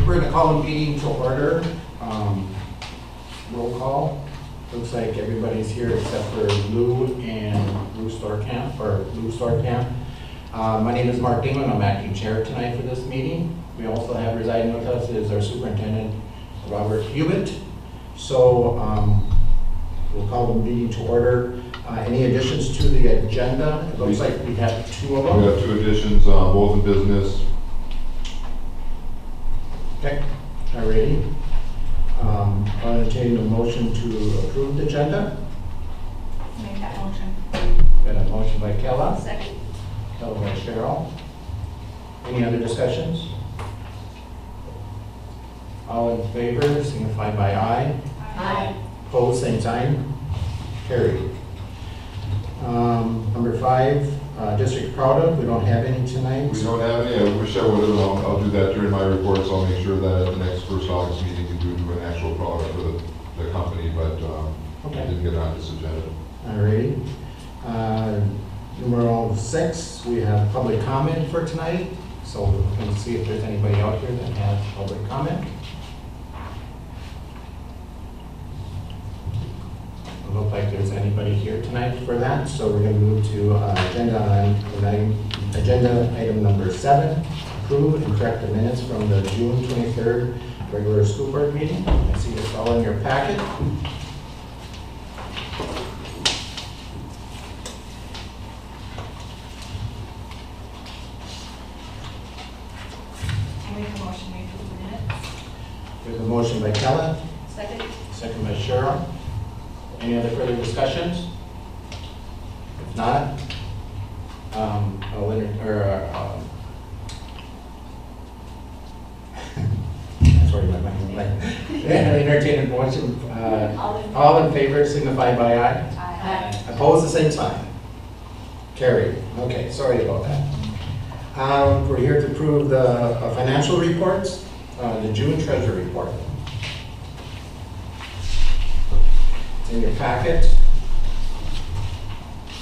we're going to call the meeting to order. Roll call. Looks like everybody's here except for Lou and Lou Storkamp. My name is Mark Dingman. I'm acting chair tonight for this meeting. We also have residing with us is our superintendent, Robert Hubert. So we'll call the meeting to order. Any additions to the agenda? It looks like we have two of them. We have two additions, both in business. Okay, alrighty. I'll entertain a motion to approve the agenda. Make that motion. Got a motion by Kella, Second. Kella by Cheryl. Any other discussions? All in favor, signify by aye. Aye. Opposed, same sign. Carried. Number 5, district proud of. We don't have any tonight. We don't have any. I wish I would have. I'll do that during my reports. I'll make sure that at the next first August meeting we do an actual product for the company, but Okay. I didn't get on this agenda. Alrighty. Number 6, we have public comment for tonight. So we're going to see if there's anybody out here that has public comment. It look like there's anybody here tonight for that, so we're going to move to agenda item number 7, approve and correct the minutes from the June 23rd regular school board meeting. I see this all in your packet. I make a motion to approve the minutes. There's a motion by Kellen, Second. second by Cheryl. Any other further discussions? If not, I'll sorry, my mind blank. Entertain a motion. All in favor, signify by aye. Aye. Opposed, the same sign. Carried. Okay, sorry about that. We're here to approve the financial reports, the June treasury report. It's in your packet.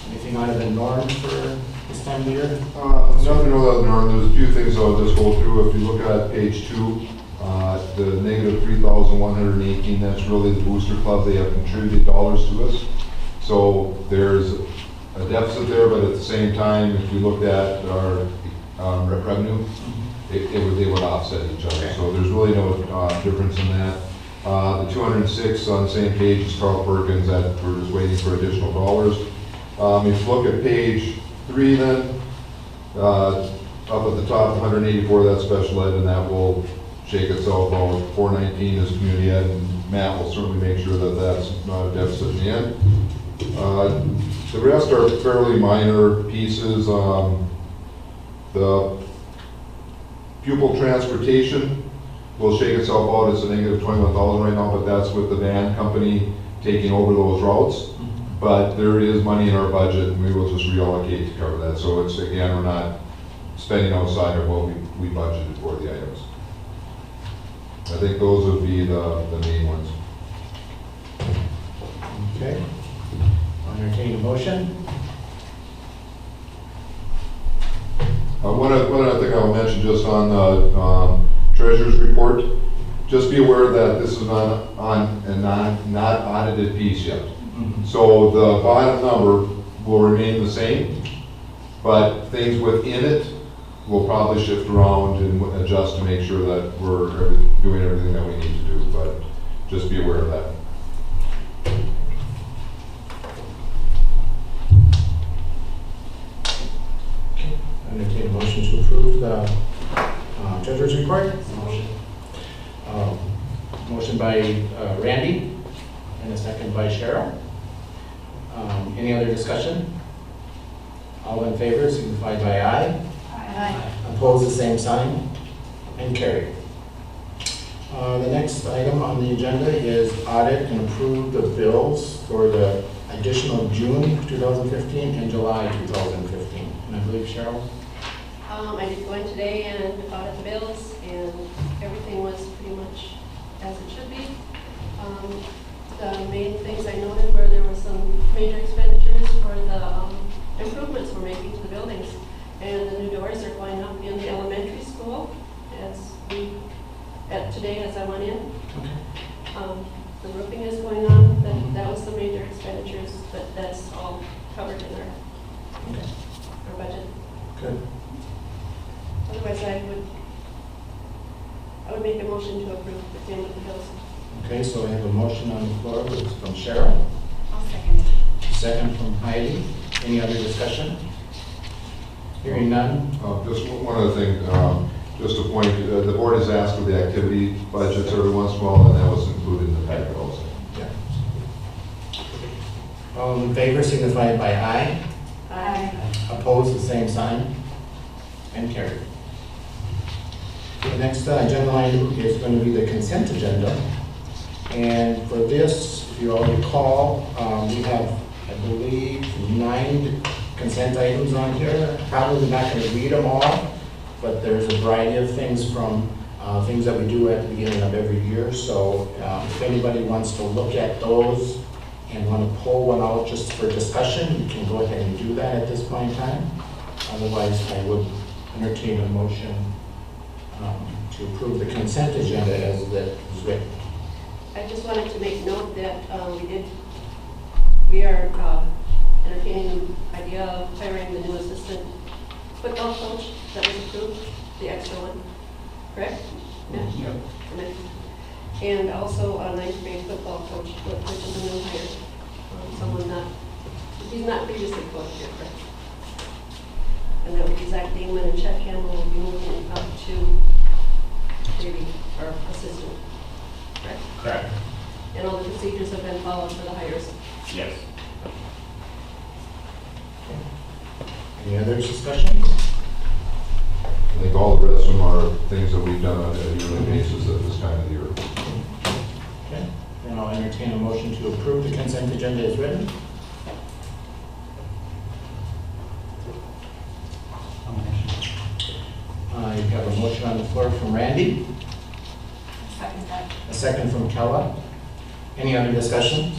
Anything out of the norm for this time of year? Nothing out of the norm. There's a few things I'll just go through. If you look at page 2, the negative 3,118, that's really the Booster Club. They have contributed dollars to us. So there's a deficit there, but at the same time, if you looked at our revenue, they would offset each other. Okay. So there's really no difference in that. The 206 on the same page is Carl Perkins, that we're just waiting for additional dollars. If you look at page 3 then, up at the top, 184, that's special ed, and that will shake itself out. 419 is community ed, and Matt will certainly make sure that that's not a deficit in the end. The rest are fairly minor pieces. The pupil transportation will shake itself out. It's a negative 21,000 right now, but that's with the van company taking over those routes. But there is money in our budget, and we will just reallocate to cover that. So it's, again, we're not spending outside of what we budgeted for the items. I think those would be the main ones. Okay. I'll entertain a motion. One other thing I'll mention just on the treasurer's report, just be aware that this is not audited piece yet. So the bottom number will remain the same, but things within it will probably shift around and adjust to make sure that we're doing everything that we need to do, but just be aware of that. Entertain a motion to approve the treasurer's report. Motion. Motion by Randy and a second by Cheryl. Any other discussion? All in favor, signify by aye. Aye. Opposed, the same sign, and carried. The next item on the agenda is audit and approve the bills for the additional June 2015 and July 2015. And I believe Cheryl? I did go in today and audit the bills, and everything was pretty much as it should be. The main things I noted were there were some major expenditures for the improvements we're making to the buildings. And the new doors are going up in the elementary school as we today as I went in. Okay. The roofing is going on, that was the major expenditures, but that's all covered in Okay. our budget. Good. Otherwise, I would make a motion to approve the payment of the bills. Okay, so we have a motion on the floor, which is from Cheryl, I'll second it. second from Heidi. Any other discussion? Hearing none? Just one other thing, just a point, the board has asked for the activity budgets every once in a while, and that was included in the packet also. Yeah. All in favor signify by aye. Aye. Opposed, the same sign, and carried. The next agenda item is going to be the consent agenda. And for this, if you all recall, we have, I believe, 9 consent items on here. Probably not going to read them all, but there's a variety of things from things that we do at the beginning of every year. So if anybody wants to look at those and want to pull one out just for discussion, you can go ahead and do that at this point in time. Otherwise, I would entertain a motion to approve the consent agenda as that is written. I just wanted to make note that we are entertaining the idea of hiring the new assistant football coach that was approved, the extra one, correct? Yeah. And also a ninth grade football coach, which is a new hire. He's not previously coached here, correct? And that would be Zach Dingman and Chet Campbell will be moving up to maybe our assistant, correct? Correct. And all the procedures have been followed for the hires. Yes. Any other discussion? I think all the rest of them are things that we've done on a yearly basis at this time of the year. Okay, then I'll entertain a motion to approve the consent agenda as written. You have a motion on the floor from Randy, Second that. a second from Kella. Any other discussion?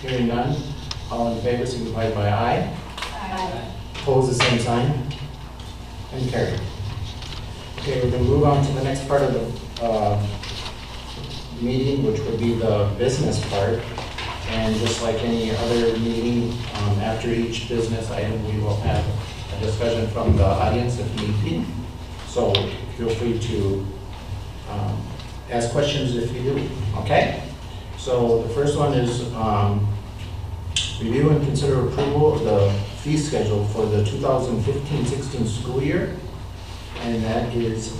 Hearing none, all in favor signify by aye. Aye. Opposed, the same sign, and carried. Okay, we're going to move on to the next part of the meeting, which would be the business part. And just like any other meeting, after each business item, we will have a discussion from the audience if need be. So feel free to ask questions if you do, okay? So the first one is review and consider approval of the fee schedule for the 2015-16 school year. And that is,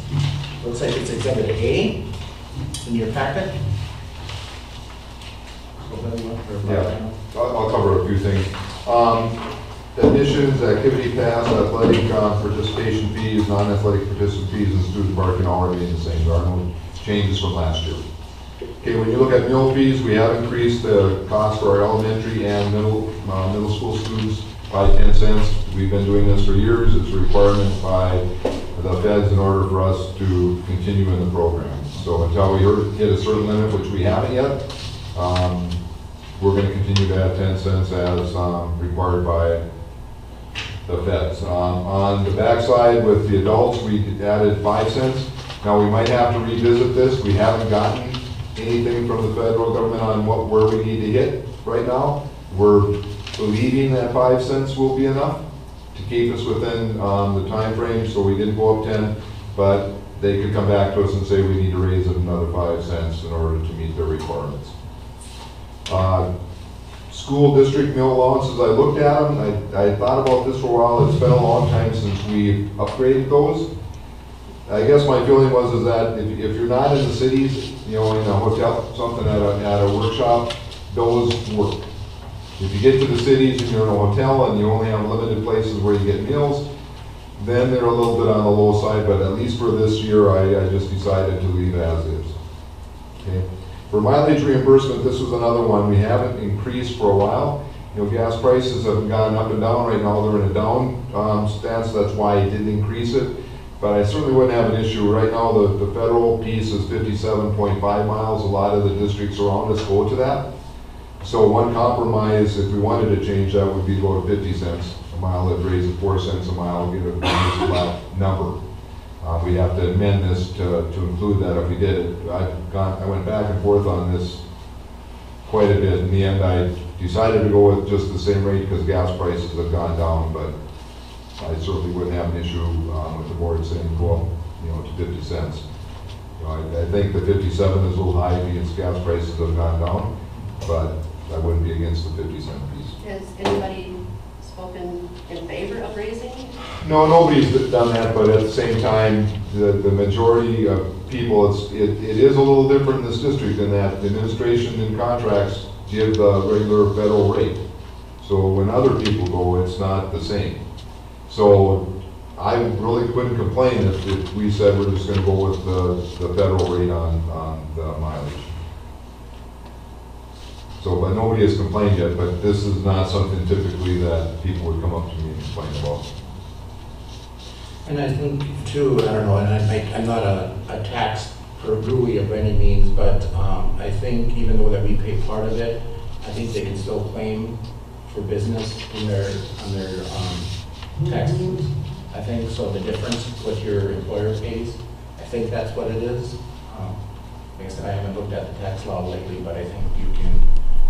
looks like it's Exhibit A in your packet. Yeah, I'll cover a few things. Admissions, activity pass, athletic participation fees, non-athletic participant fees, and student parking all remain the same. There are no changes from last year. Okay, when you look at meal fees, we have increased the cost for our elementary and middle school students by 10 cents. We've been doing this for years. It's a requirement by the feds in order for us to continue in the program. So until we hit a certain limit, which we haven't yet, we're going to continue to add 10 cents as required by the feds. On the backside with the adults, we added 5 cents. Now we might have to revisit this. We haven't gotten anything from the federal government on where we need to hit right now. We're believing that 5 cents will be enough to keep us within the time frame, so we didn't go up 10, but they could come back to us and say we need to raise it another 5 cents in order to meet their requirements. School district meal allowances, I looked at them, I thought about this for a while. It's been a long time since we've upgraded those. I guess my feeling was that if you're not in the cities, in a hotel, something at a workshop, those work. If you get to the cities and you're in a hotel and you only have limited places where you get meals, then they're a little bit on the low side, but at least for this year, I just decided to leave it as is. Okay. For mileage reimbursement, this was another one we haven't increased for a while. Gas prices have gone up and down. Right now they're in a down stance. That's why I didn't increase it. But I certainly wouldn't have an issue. Right now the federal piece is 57.5 miles. A lot of the districts around us go to that. So one compromise, if we wanted to change that, would be to go to 50 cents a mile. That raises 4 cents a mile, get a flat number. We'd have to amend this to include that if we did it. I went back and forth on this quite a bit. In the end, I decided to go with just the same rate because gas prices have gone down, but I certainly wouldn't have an issue with the board saying go up, you know, to 50 cents. You know, I think the 57 is a little high because gas prices have gone down, but I wouldn't be against the 50-cent piece. Has anybody spoken in favor of raising? No, nobody's done that, but at the same time, the majority of people, it is a little different in this district in that the administration and contracts give the regular federal rate. So when other people go, it's not the same. So I really couldn't complain if we said we're just gonna go with the federal rate on the mileage. So, but nobody has complained yet, but this is not something typically that people would come up to me and complain about. And I think too, I don't know, and I'm not a tax guru of any means, but I think even though that we pay part of it, I think they can still claim for business on their taxes. I think so. The difference what your employer pays, I think that's what it is. Like I said, I haven't looked at the tax law lately, but I think you can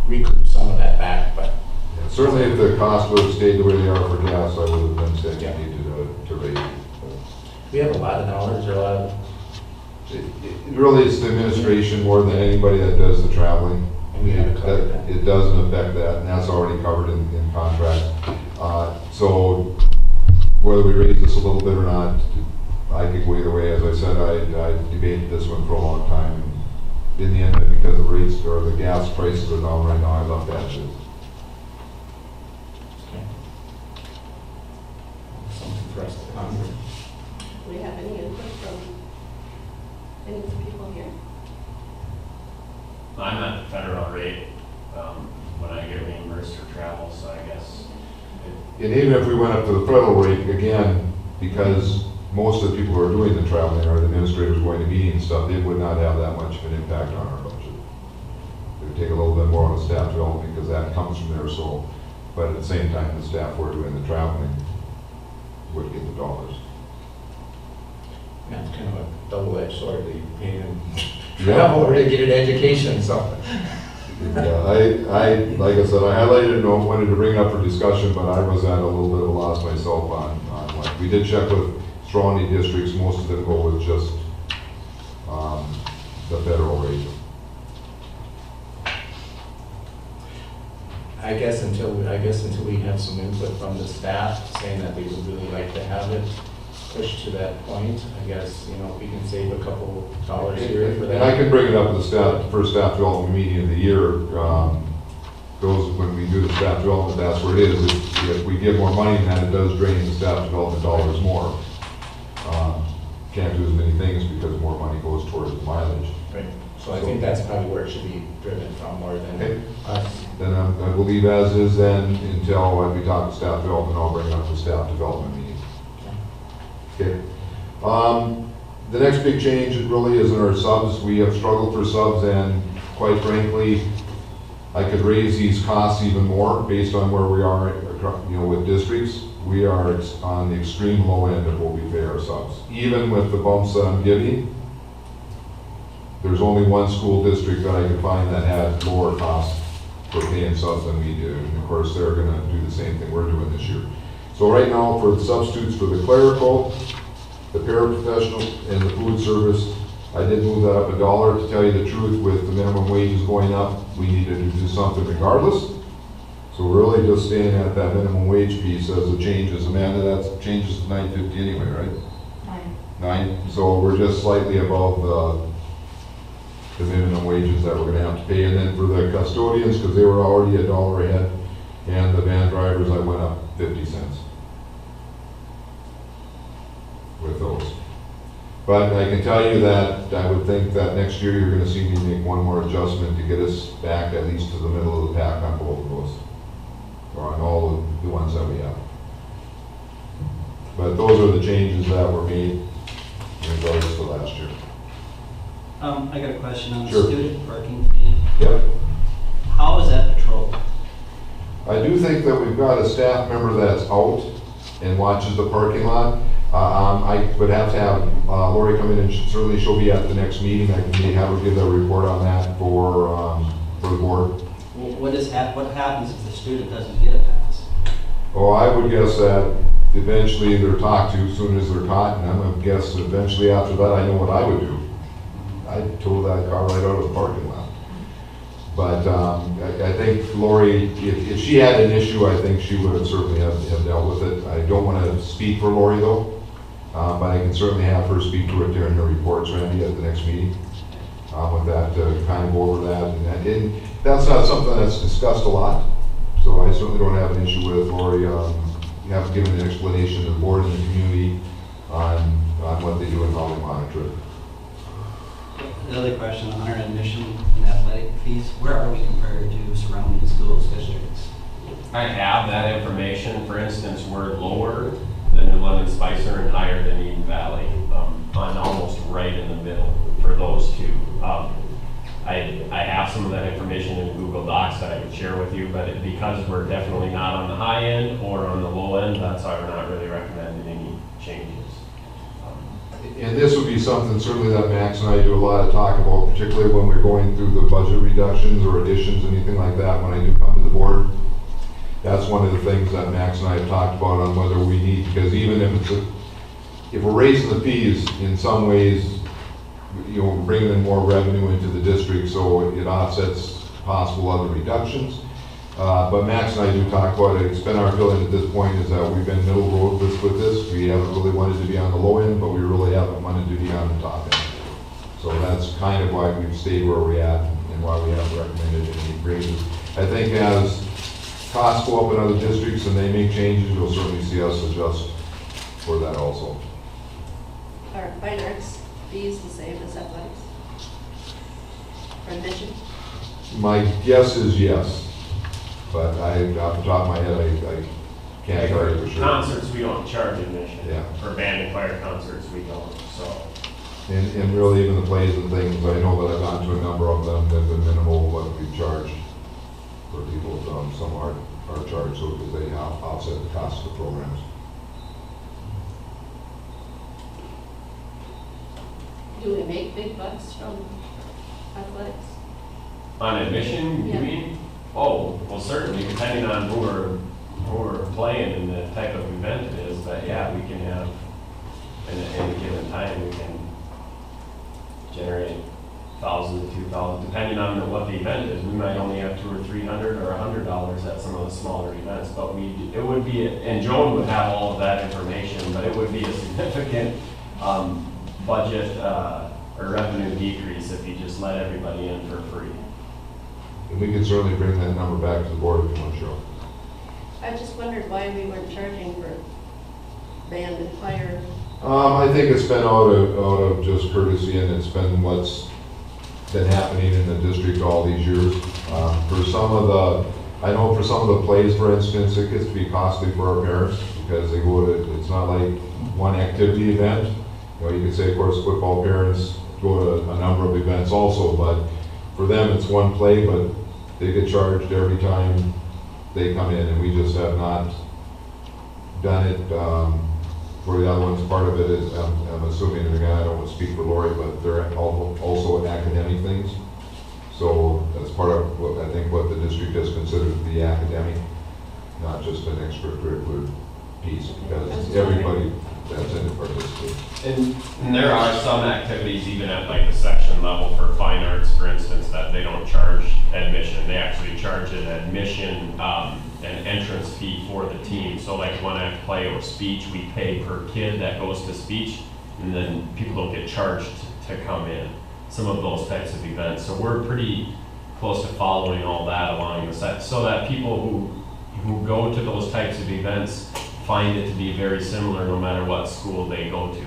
recoup some of that back. But Yeah, certainly if the costs would have stayed the way they are for gas, I would have been saying Yeah. you need to raise it. we have a lot of dollars, or a lot of, It really is the administration more than anybody that does the traveling. and we haven't covered that. It doesn't affect that, and that's already covered in contract. So whether we raise this a little bit or not, I could go either way. As I said, I debated this one for a long time. In the end, because the rates or the gas prices are down right now, I left that shit. Okay. Something for us to ponder. Do we have any input from any of the people here? I'm at the federal rate when I get reimbursed for travel, so I guess And even if we went up to the federal rate, again, because most of the people who are doing the traveling are the administrators going to meetings and stuff, it would not have that much of an impact on our budget. It would take a little bit more on the staff development because that comes from there, so, but at the same time, the staff who are doing the traveling would get the dollars. That's kind of a double-edged sword that you pay them Yeah. travel or to get an education, so. Yeah, like I said, I highlighted and wanted to bring it up for discussion, but I was at a little bit of a loss myself on what. We did check with surrounding districts, most of them go with just the federal rate. I guess until we have some input from the staff saying that they would really like to have it pushed to that point, I guess, you know, if we can save a couple dollars here for that. And I can bring it up with the staff, the first staff development meeting of the year. Those, when we do the staff development, that's where it is. If we give more money than that, it does drain the staff development dollars more. Can't do as many things because more money goes towards the mileage. Right, so I think that's probably where it should be driven from more than Okay. us. Then I believe as is then until we talk to staff development, I'll bring it up to staff development meeting. Okay. The next big change really is in our subs. We have struggled for subs, and quite frankly, I could raise these costs even more based on where we are, you know, with districts. We are on the extreme low end of what we pay our subs. Even with the bumps that I'm giving, there's only one school district that I could find that had lower costs for paying subs than we do. And of course, they're gonna do the same thing we're doing this year. So right now, for the substitutes for the clerical, the paraprofessional, and the food service, I did move that up $1. To tell you the truth, with the minimum wages going up, we needed to do something regardless. So we're really just staying at that minimum wage piece as the changes. Amanda, that changes to $9.50 anyway, right? 9. So we're just slightly above the minimum wages that we're gonna have to pay. And then for the custodians, because they were already $1 ahead, and the van drivers, I went up 50 cents with those. But I can tell you that I would think that next year you're gonna see me make one more adjustment to get us back at least to the middle of the pack on both of those, or on all of the ones that we have. But those are the changes that were made in regards to last year. I got a question on the Sure. student parking fee. Yep. How is that patrolled? I do think that we've got a staff member that's out and watches the parking lot. I would have to have Lori come in, and certainly she'll be at the next meeting. I can have her give a report on that for the board. What happens if the student doesn't get a pass? Oh, I would guess that eventually they're talked to as soon as they're caught, and I'm gonna guess eventually after that, I know what I would do. I'd tow that car right out of the parking lot. But I think Lori, if she had an issue, I think she would have certainly have dealt with it. I don't want to speak for Lori though, but I can certainly have her speak to it during the reports, Randy, at the next meeting. With that, kind of go over that, and that's not something that's discussed a lot. So I certainly don't have an issue with Lori have given an explanation to the board and the community on what they do and how they monitor it. The other question on our admission and athletic fees, where are we compared to surrounding schools, districts? I have that information. For instance, we're lower than New London Spicer and higher than Eden Valley, on almost right in the middle for those two. I have some of that information in Google Docs that I could share with you, but because we're definitely not on the high end or on the low end, that's why we're not really recommending any changes. And this would be something certainly that Max and I do a lot of talk about, particularly when we're going through the budget reductions or additions, anything like that, when I do come to the board. That's one of the things that Max and I have talked about on whether we need, because even if we're raising the fees in some ways, we're bringing in more revenue into the district, so it offsets possible other reductions. But Max and I do talk about it. It's been our feeling at this point is that we've been middle road with this. We haven't really wanted to be on the low end, but we really haven't wanted to be on the top end. So that's kind of why we've stayed where we're at and why we haven't recommended any raises. I think as costs go up in other districts and they make changes, you'll certainly see us adjust for that also. Are fine arts fees the same as athletics? For admission? My guess is yes, but off the top of my head, I can't tell you for sure. Concerts, we don't charge admission. Yeah. For band and choir concerts, we don't, so. And really even the plays and things, I know that I've gone to a number of them, they've been minimal what we've charged for people. Some are charged so that they offset the cost of the programs. Do we make big bucks from athletics? On admission, you Yeah. mean? Oh, well, certainly, depending on who we're playing and the type of event it is, but yeah, we can have, in a given time, we can generate 1,000 to 2,000, depending on what the event is. We might only have $200 or $300 or $100 at some of the smaller events, but it would be, and Joan would have all of that information, but it would be a significant budget or revenue decrease if you just let everybody in for free. And we can certainly bring that number back to the board if you want to show. I just wondered why we weren't charging for band and choir. I think it's been out of just courtesy, and it's been what's been happening in the district all these years. For some of the plays, for instance, it gets to be costly for our parents because they go to, it's not like one activity event. You could say, of course, football parents go to a number of events also, but for them it's one play, but they get charged every time they come in, and we just have not done it. For the other ones, part of it is, I'm assuming, and again, I don't want to speak for Lori, but they're also academic things. So that's part of what I think what the district has considered to be academic, not just an extracurricular piece, because everybody that's in it participates. And there are some activities, even at like the section level for fine arts, for instance, that they don't charge admission. They actually charge an admission, an entrance fee for the team. So like one act play or speech, we pay per kid that goes to speech, and then people don't get charged to come in. Some of those types of events. So we're pretty close to following all that along the set, so that people who go to those types of events find it to be very similar no matter what school they go to.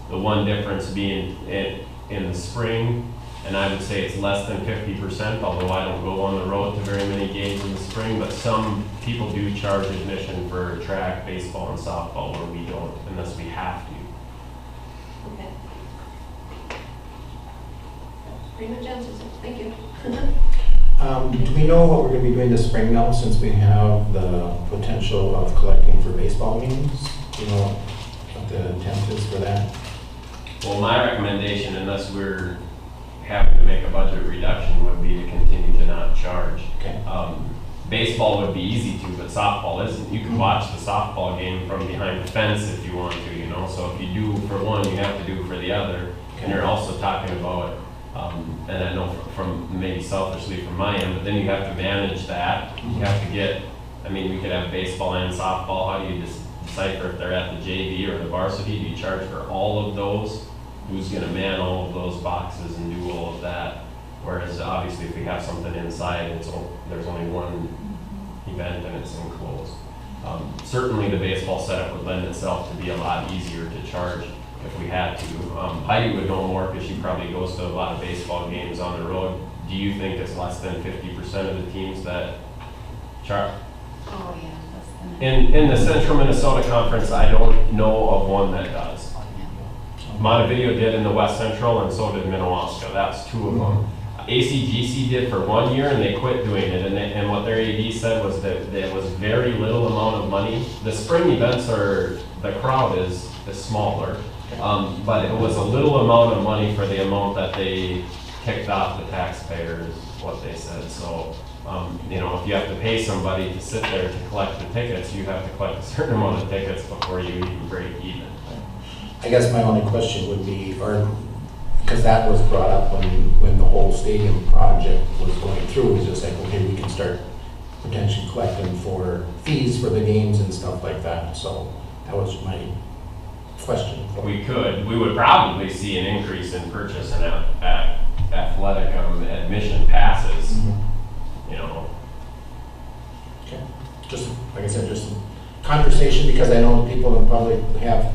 The one difference being in the spring, and I would say it's less than 50%, although I don't go on the road to very many games in the spring, but some people do charge admission for track, baseball, and softball, where we don't, unless we have to. Okay. Pretty much answers it. Thank you. Do we know what we're going to be doing this spring now, since we have the potential of collecting for baseball games? You know, the intent is for that? Well, my recommendation, unless we're having to make a budget reduction, would be to continue to not charge. Okay. Baseball would be easy to, but softball isn't. You can watch the softball game from behind the fence if you want to, you know? So if you do for one, you have to do for the other. And you're also talking about, and I know from maybe selfishly from my end, but then you have to manage that. You have to get, I mean, we could have baseball and softball. How do you just decipher if they're at the JV or the varsity? Do you charge for all of those? Who's gonna man all of those boxes and do all of that? Whereas obviously if we have something inside, there's only one event and it's enclosed. Certainly the baseball setup would lend itself to be a lot easier to charge if we had to. Heidi would know more because she probably goes to a lot of baseball games on the road. Do you think it's less than 50% of the teams that charge? Oh, yeah, that's the. In the Central Minnesota Conference, I don't know of one that does. Montevideo did in the West Central, and so did Minnewaska. That's two of them. ACGC did for 1 year, and they quit doing it. And what their AD said was that there was very little amount of money. The spring events the crowd is smaller, but it was a little amount of money for the amount that they kicked off the taxpayers, what they said. So, if you have to pay somebody to sit there to collect the tickets, you have to collect a certain amount of tickets before you even break even. I guess my only question would be, because that was brought up when the whole stadium project was going through, it was just like, okay, we can start potentially collecting for fees for the games and stuff like that. So that was my question. We would probably see an increase in purchase and athletic admission passes, Okay. Just, like I said, just conversation, because I know people in public have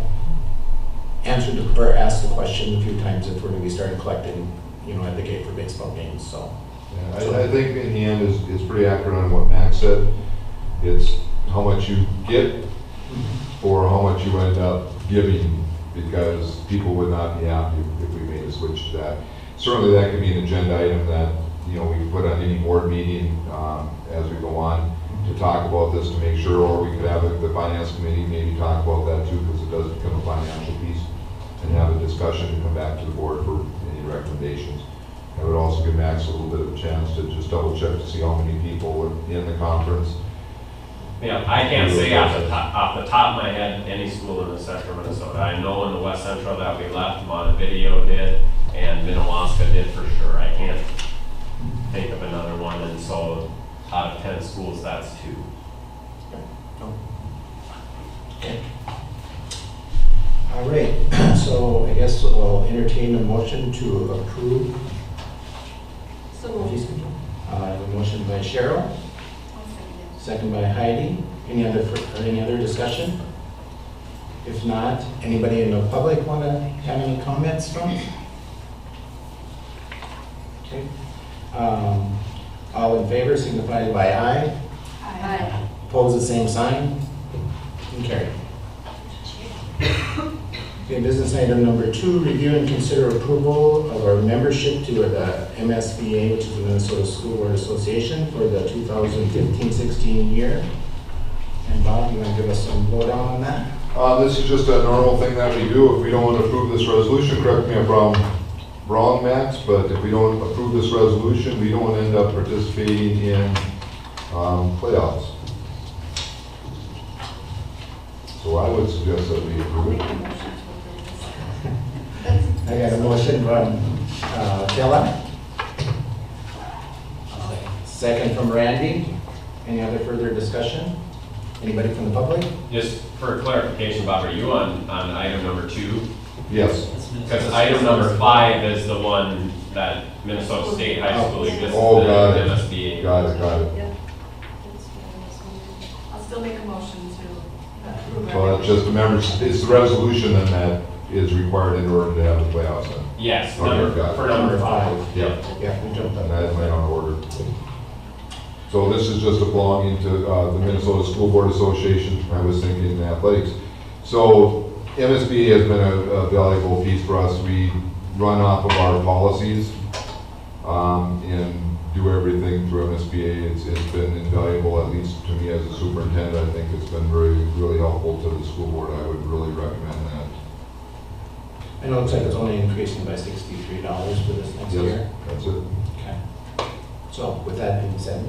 answered or asked the question a few times if we're going to be starting collecting, at the gate for baseball games, so. Yeah, I think in the end is pretty accurate on what Max said. It's how much you get or how much you end up giving, because people would not be happy if we made a switch to that. Certainly that could be an agenda item that, we can put on any board meeting as we go on to talk about this to make sure, or we could have the finance committee maybe talk about that too, because it does become a financial piece, and have a discussion to come back to the board for any recommendations. I would also give Max a little bit of a chance to just double check to see how many people were in the conference. Yeah, I can't say off the top of my head any school in the Central Minnesota. I know in the West Central that we left, Montevideo did, and Minnewaska did for sure. I can't think of another one, and so out of 10 schools, that's 2. Okay. All right, so I guess I'll entertain a motion to approve. So moved. A motion by Cheryl, I'll second it. second by Heidi. Any other discussion? If not, anybody in the public want to have any comments from? Okay. All in favor signify by aye. Aye. Opposed, the same sign. Carried. Okay, business item number 2, review and consider approval of our membership to the MSBA, which is the Minnesota School Board Association, for the 2015-16 year. And Bob, you want to give us some lowdown on that? This is just a normal thing that we do. If we don't want to approve this resolution, correct me if I'm wrong, Max, but if we don't approve this resolution, we don't end up participating in playoffs. So I would suggest that we I'll approve make it. a motion to approve this. I got a motion from Kella, second from Randy. Any other further discussion? Anybody from the public? Just for clarification, Bob, are you on item number 2? Yes. Because item number 5 is the one that Minnesota State High School exists Oh, in got it. MSBA. Got it, got it. Yeah. I'll still make a motion to approve. So that's just the members, it's the resolution then that is required in order to have the playoffs then. Yes, Okay, got it. for number 5. Yeah. Yeah, we jumped on And that that. is my own order. So this is just a belonging to the Minnesota School Board Association. I was thinking athletics. So MSBA has been a valuable piece for us. We run off of our policies and do everything through MSBA. It's been invaluable, at least to me as a superintendent. I think it's been really helpful to the school board. I would really recommend that. I know it looks like it's only increasing by $63 for this next year. Yes, that's it. Okay. So with that being said,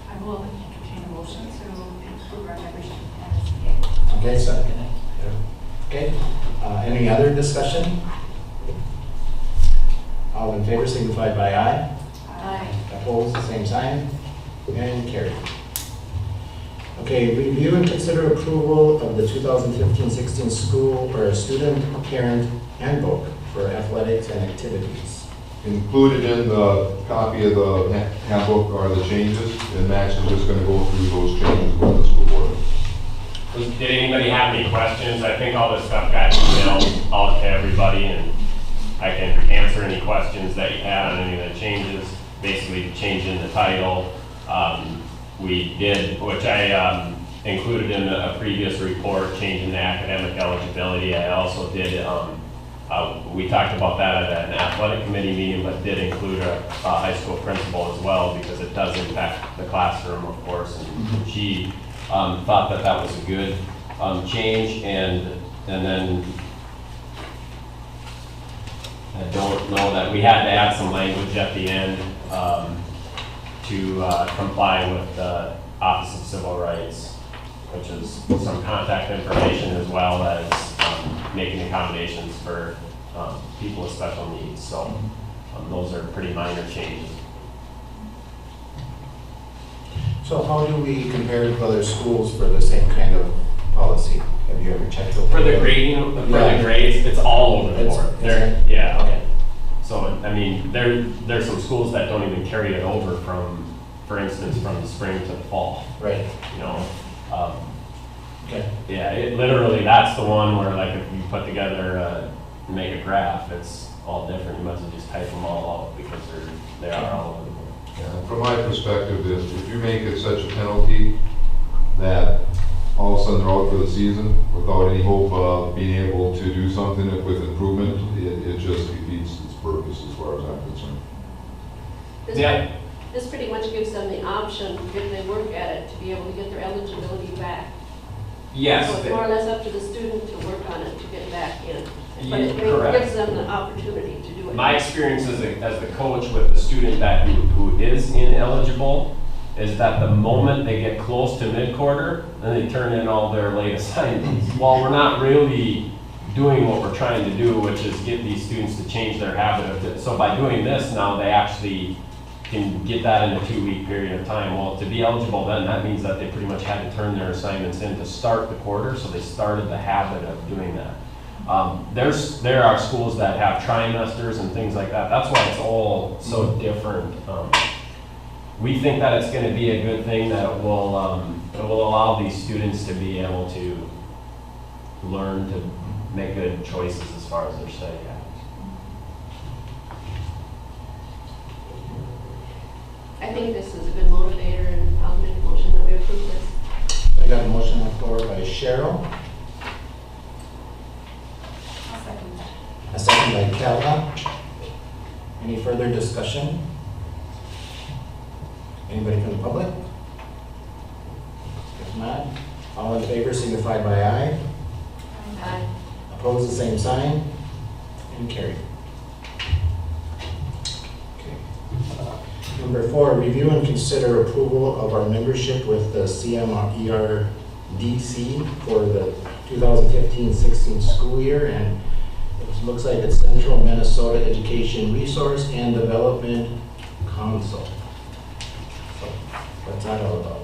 I will entertain a motion to approve our membership as okay, so, okay, any other discussion? All in favor signify by aye. Aye. Opposed, the same sign, and carried. Okay, review and consider approval of the 2015-16 school or student parent handbook for athletics and activities. Included in the copy of the handbook are the changes, and Max is just gonna go through those changes with the school board. Did anybody have any questions? I think all this stuff got emailed out to everybody, and I can answer any questions that you had on any of the changes. Basically changing the title. We did, which I included in a previous report, changing the academic eligibility. I also did, we talked about that at an athletic committee meeting, but did include a high school principal as well, because it does impact the classroom, of course. And she thought that that was a good change, and then I don't know that we had to add some language at the end to comply with the Office of Civil Rights, which is some contact information as well as making accommodations for people with special needs. So those are pretty minor changes. So how do we compare to other schools for the same kind of policy? Have you ever checked? For the grading, for Yeah. the grades, it's all over the It's- board. is There, it? yeah. Okay. So, I mean, there's some schools that don't even carry it over from, for instance, from the spring to the fall, Right, you know? okay. Yeah, it literally, that's the one where like if you put together, make a graph, it's all different. You might as well just type them all out because they are all over the board. And from my perspective, if you make it such a penalty that all of a sudden they're out for the season without any hope of being able to do something with improvement, it just defeats its purpose as far as I'm concerned. This- Yeah. This pretty much gives them the option, if they work at it, to be able to get their eligibility back. Yes. So it's more or less up to the student to work on it to get back in. But Yeah, it correct. gives them the opportunity to do it. My experience as the coach with the student that who is ineligible is that the moment they get close to mid-quarter, then they turn in all their late assignments. While we're not really doing what we're trying to do, which is get these students to change their habit of it. So by doing this now, they actually can get that in a 2-week period of time. Well, to be eligible then, that means that they pretty much had to turn their assignments in to start the quarter, so they started the habit of doing that. There are schools that have trimesters and things like that. That's why it's all so different. We think that it's going to be a good thing, that it will allow these students to be able to learn to make good choices as far as their study habits. I think this is a good motivator, and I'll make a motion that we approve this. I got a motion on the floor by Cheryl, I'll second that. a second by Kelda. Any further discussion? Anybody from the public? If not, all in favor signify by aye. Aye. Opposed, the same sign, and carried. Okay. Number 4, review and consider approval of our membership with the CMERDC for the 2015-16 school year, and it looks like it's Central Minnesota Education Resource and Development Council. So, what's that all about?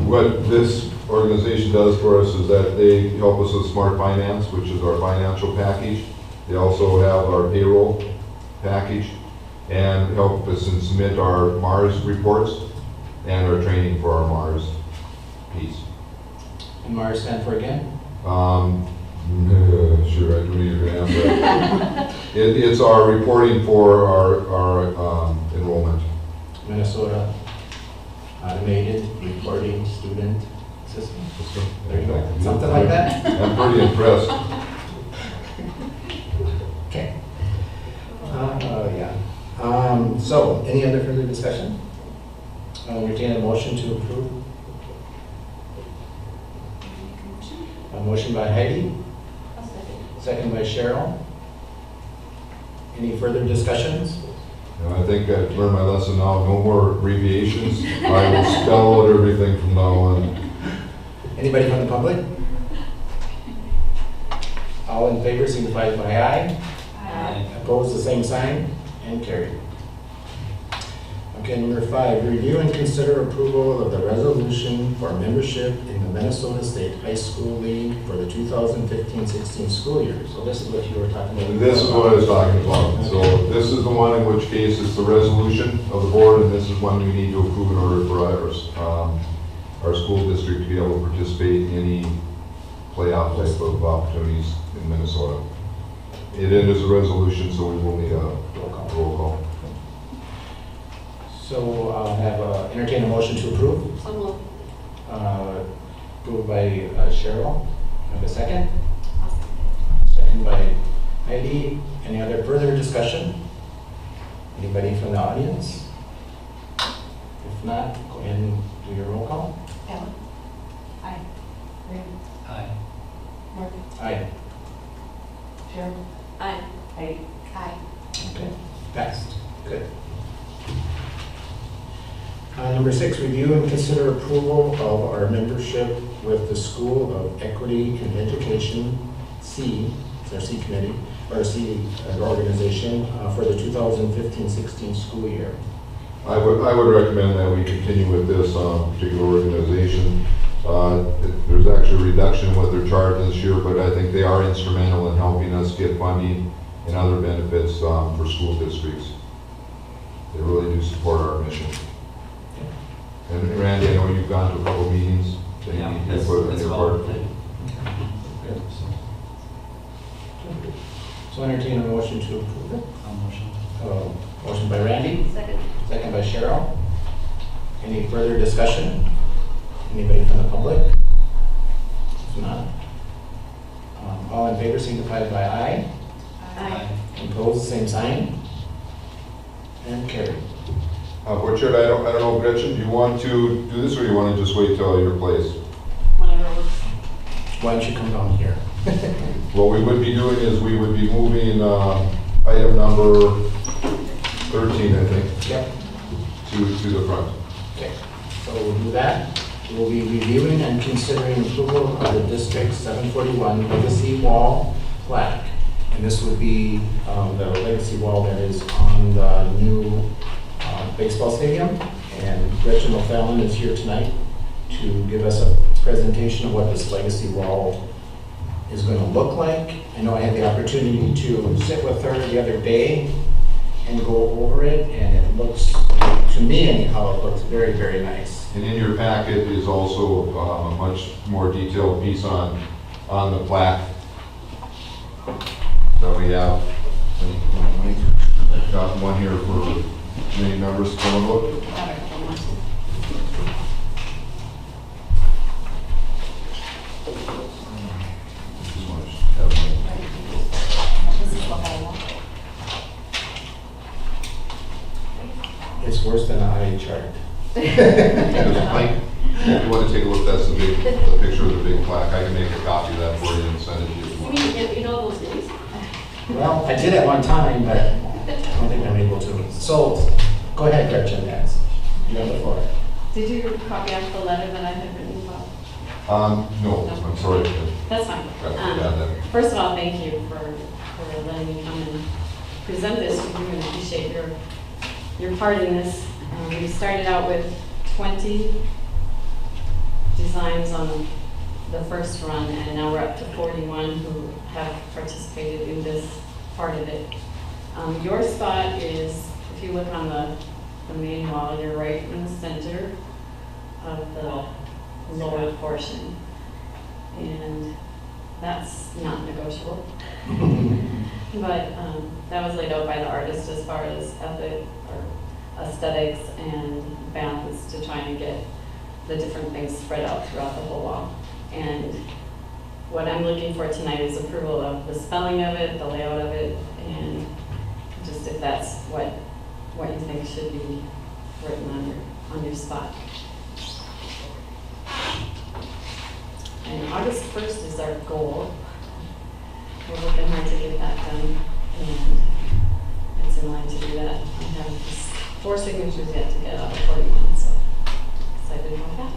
What this organization does for us is that they help us with Smart Finance, which is our financial package. They also have our payroll package and help us and submit our MARS reports and our training for our MARS piece. And MARS stand for again? Sure, I do need your answer. It's our reporting for our enrollment. Minnesota Automated Reporting Student System. There you go. Something like that? I'm pretty impressed. Okay. Yeah. So, any other further discussion? I'll entertain a motion to approve. Make a motion. A motion by Heidi, I'll second. second by Cheryl. Any further discussions? And I think I've learned my lesson now, no more abbreviations. I will spell out everything from now on. Anybody from the public? All in favor signify by aye. Aye. Opposed, the same sign, and carried. Okay, number 5, review and consider approval of the resolution for membership in the Minnesota State High School League for the 2015-16 school year. So this is what you were talking about. This is what I was talking about. So this is the one in which case it's the resolution of the board, and this is one we need to approve in order for our school district to be able to participate in any playoff type of opportunities in Minnesota. It is a resolution, so we will need a roll call. So I'll entertain a motion to approve. So moved. Approved by Cheryl. Have a second? Second by Heidi. Any other further discussion? Anybody from the audience? If not, go ahead and do your roll call. Ellen? Aye. Randy? Aye. Mark? Aye. Cheryl? Aye. Heidi? Aye. Okay, passed. Good. Number 6, review and consider approval of our membership with the School of Equity and Education, C, it's our C committee, or C organization, for the 2015-16 school year. I would recommend that we continue with this particular organization. There's actually a reduction in what they're charging this year, but I think they are instrumental in helping us get funding and other benefits for school districts. They really do support our mission. And Randy, I know you've gone to a couple meetings. That you Yeah, need to that's put in your well. part. Good. So entertain a motion to approve it. I'll motion. Motion by Randy, Second. second by Cheryl. Any further discussion? Anybody from the public? If not, all in favor signify by aye. Aye. Opposed, same sign. And carried. Richard, I don't know, Gretchen, do you want to do this or do you want to just wait till your place? Whatever. Why don't you come down here? What we would be doing is we would be moving item number 13, I think, Yep. to the front. Okay, so we'll do that. We'll be reviewing and considering approval of the District 741 Legacy Wall plaque. And this would be the legacy wall that is on the new baseball stadium. And Gretchen O'Fallon is here tonight to give us a presentation of what this legacy wall is going to look like. I know I had the opportunity to sit with her the other day and go over it, and it looks, to me anyhow, it looks very, very nice. And in your packet is also a much more detailed piece on the plaque that we have. I've got one here for many members to come and look. Just want to have This is the whole one. It's worse than an eye chart. Just Mike, if you want to take a look, that's the picture of the big plaque. I can make a copy of that for you and send it to you. if you want. You know those names? Well, I did at one time, but I don't think I'm able to. So, go ahead, Gretchen, next. You have the floor. Did you copy out the letter that I had written about? No, I'm sorry. That's fine. First of all, thank you for letting me come and present this to you and appreciate your part in this. We started out with 20 designs on the first run, and now we're up to 41 who have participated in this part of it. Your spot is, if you look on the main wall, you're right in the center of the lower portion. And that's not negotiable. But that was laid out by the artist as far as aesthetics and balance to try and get the different things spread out throughout the whole wall. And what I'm looking for tonight is approval of the spelling of it, the layout of it, and just if that's what you think should be written on your spot. And August 1st is our goal. We're working hard to get that done. And in line to do that. I have 4 signatures yet to get out of 41, so excited about that.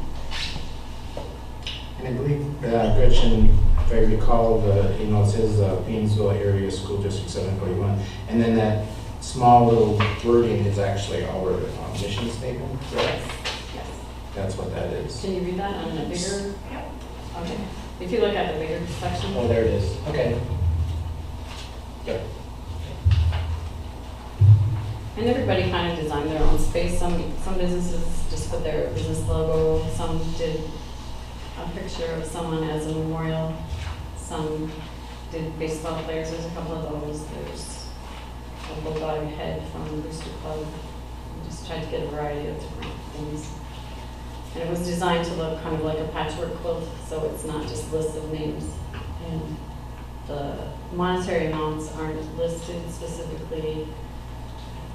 And I believe Gretchen, if I recall, it says Paynesville Area School District 741. And then that small little wording is actually our mission statement, correct? Yes. That's what that is. Can you read that on a bigger? Yep. Okay. If you look at the bigger section. Oh, there it is. Okay. Yep. And everybody kind of designed their own space. Some businesses just put their business logo. Some did a picture of someone as a memorial. Some did baseball players. There's a couple of those. There's a bulldog head from the Booster Club. We just tried to get a variety of different things. And it was designed to look kind of like a patchwork quilt, so it's not just lists of names. And the monetary amounts aren't listed specifically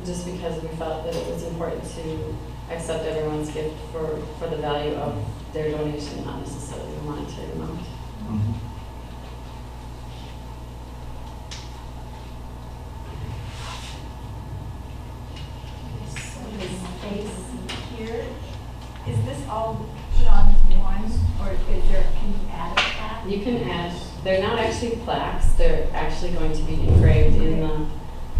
just because we felt that it was important to accept everyone's gift for the value of their donation, not necessarily the monetary amount. Mhm. So this space here, is this all put on as one, or can you add a plaque? You can add, they're not actually plaques, they're actually going to be engraved in the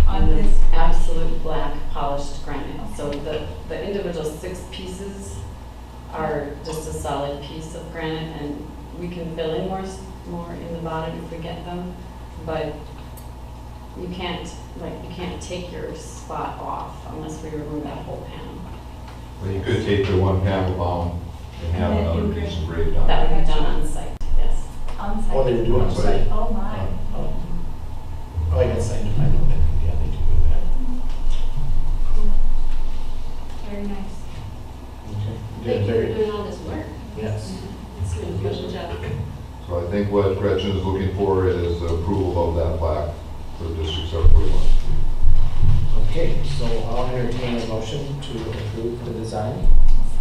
On in the this? absolute black polished granite. So the individual 6 pieces are just a solid piece of granite, and we can fill in more in the bottom if we get them, but you can't take your spot off unless we remove that whole panel. Well, you could take the one panel down and have And then another engrave. piece engraved on it. That would be done on site, yes. On site? Oh, they do on site. Oh, my. Oh, I got signed to find out that, yeah, they do do that. Cool. Very nice. Okay. Thank Did you for very, doing all this work. yes. It's been a good job. So I think what Gretchen is looking for is the approval of that plaque for District 741. Okay, so I'll entertain a motion to approve the design.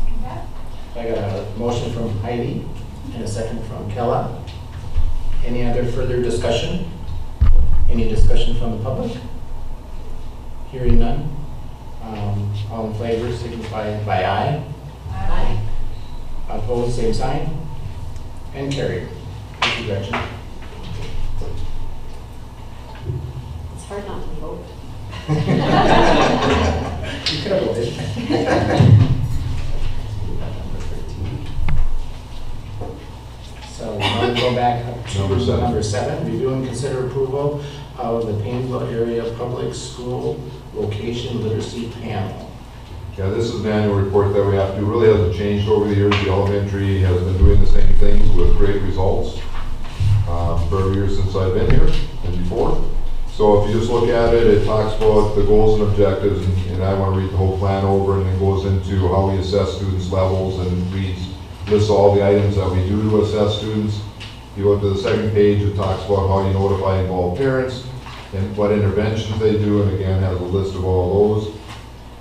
Second that? I got a motion from Heidi and a second from Kella. Any other further discussion? Any discussion from the public? Hearing none. All in favor signify by aye. Aye. Opposed, same sign. And carried. Thank you, Gretchen. It's hard not to vote. You could have voted. So now we go back up to Number 7. number 7. Review and consider approval of the Paynesville Area Public School Location Literacy Panel. Yeah, this is an annual report that we have to do. Really hasn't changed over the years. The elementary has been doing the same things with great results for every year since I've been here and before. So if you just look at it, it talks about the goals and objectives, and I want to read the whole plan over, and then goes into how we assess students' levels and lists all the items that we do to assess students. You go to the second page, it talks about how you notify involved parents and what interventions they do, and again, has a list of all those.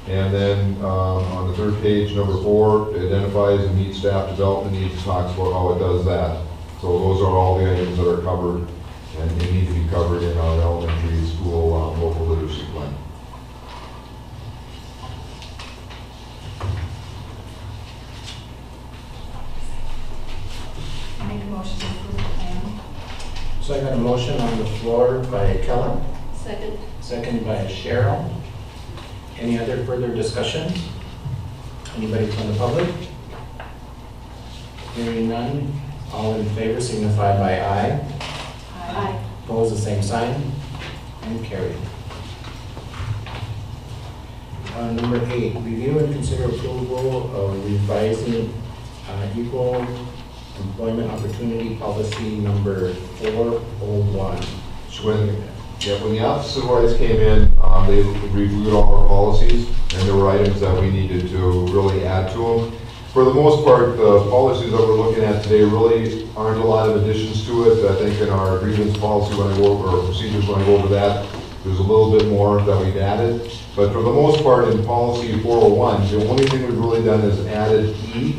And then on the third page, number 4, it identifies and meets staff development needs, talks about how it does that. So those are all the items that are covered, and they need to be covered in our elementary school local literacy plan. I make a motion to approve the plan. So I got a motion on the floor by Kella, Second. second by Cheryl. Any other further discussion? Anybody from the public? Hearing none, all in favor signify by aye. Aye. Opposed, the same sign, and carried. Number 8, review and consider approval of revising equal employment opportunity policy number 401. When the Office of Rights came in, they reviewed all our policies, and there were items that we needed to really add to them. For the most part, the policies that we're looking at today really aren't a lot of additions to it. I think in our grievance policy, when I go over, or procedures when I go over that, there's a little bit more that we've added. But for the most part, in policy 401, the only thing we've really done is added E,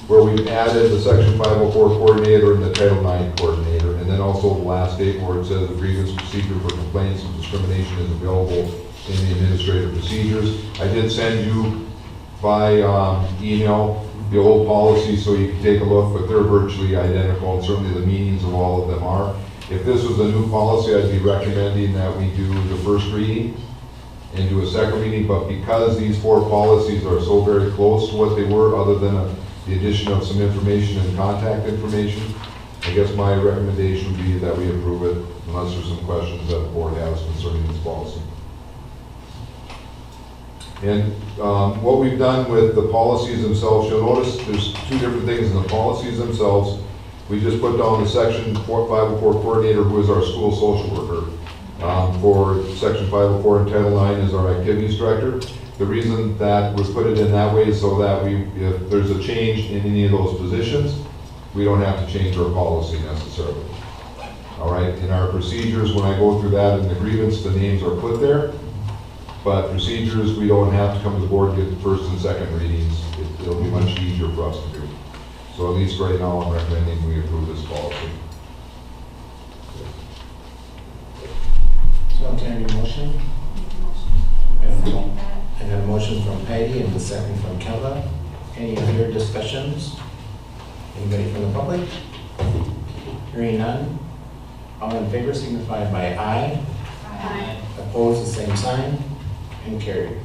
where we've added the section 504 coordinator and the Title IX coordinator, and then also the last date where it says the grievance procedure for complaints of discrimination is available in the administrative procedures. I did send you by email the old policy so you can take a look, but they're virtually identical, and certainly the meanings of all of them are. If this was a new policy, I'd be recommending that we do the first reading and do a second reading, but because these 4 policies are so very close to what they were, other than the addition of some information and contact information, I guess my recommendation would be that we approve it unless there's some questions that the board has concerning this policy. And what we've done with the policies themselves, you'll notice there's 2 different things in the policies themselves. We just put down the section 504 coordinator, who is our school social worker. For section 504 and Title IX is our activities director. The reason that we put it in that way is so that if there's a change in any of those positions, we don't have to change our policy necessarily. All right, in our procedures, when I go through that in the grievance, the names are put there. But procedures, we don't have to come to the board and get the first and second readings. It'll be much easier for us to do. So at least right now, I'm recommending we approve this policy. So I'll entertain a motion. Second that. I got a motion from Heidi and a second from Kella. Any other discussions? Anybody from the public? Hearing none. All in favor signify by aye. Aye. Opposed, the same sign, and carried.